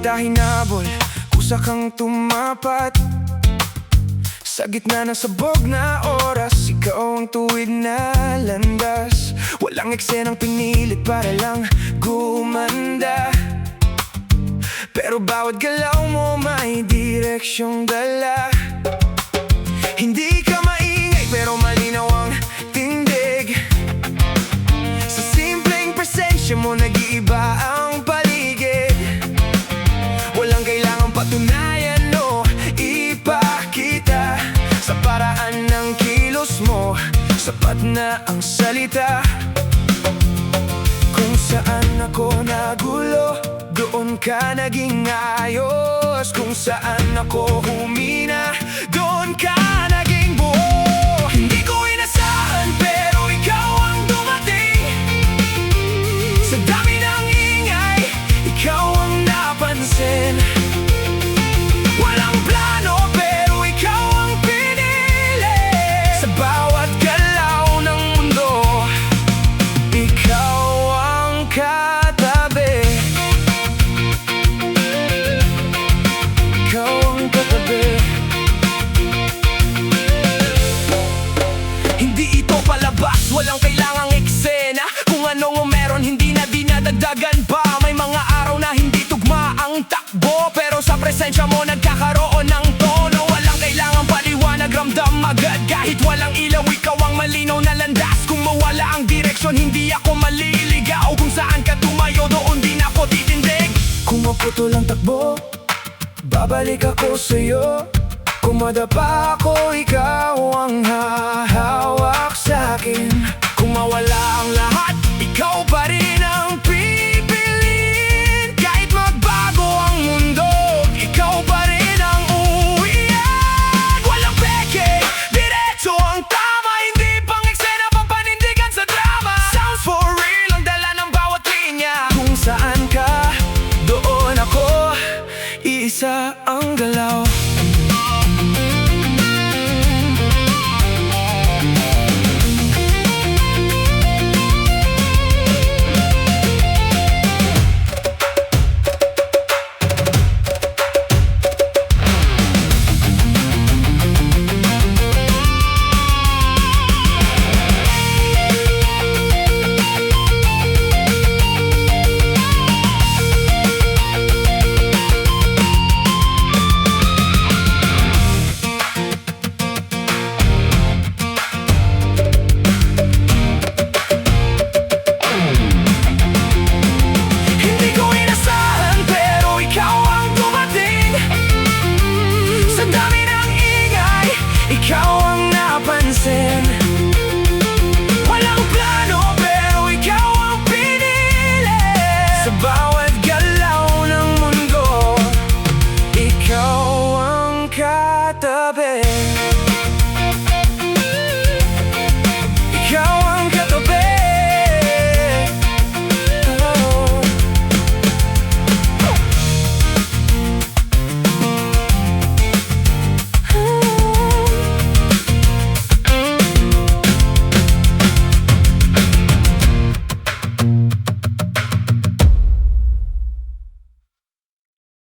kita hinabol, kusa kang tumapat. Sa gitna ng sabog na oras, ikaw ang tuwid na landas. Walang eksenang pinilit para lang gumanda, pero bawat galaw mo may direksyong dala. Hindi ka maingay pero malinaw ang tindig. Sa simpleng presensya mo nag-iiba ang paligid. Walang kailangang patunayan o ipakita. Sa paraan ng kilos mo, sapat na ang salita. Kung saan ako nagulo, doon ka naging ayos. Kung saan ako humina, doon ka naging buo. Hindi ko inasahan pero ikaw ang dumating. Sa dami ng ingay, ikaw ang napansin. Walang plano pero ikaw ang pinili. Sa bawat galaw ng mundo, ikaw ang katabi. Ikaw ang katabi. Hindi ito palabas, walang kailangang eksena. Kung anong meron, hindi na dinadagdagan pa. May mga araw na hindi tugma ang takbo, pero sa presensya mo nagkakaroon ng tono. Walang kailangang paliwanag, ramdam agad. Kahit walang ilaw, ikaw ang malinaw na landas. Kung mawala ang direksyon, hindi ako maliligaw. Kung saan ka tumayo, doon din ako titindig. Kung maputol ang takbo, babalik ako sa'yo. Kung madapa ako, ikaw ang hahawak.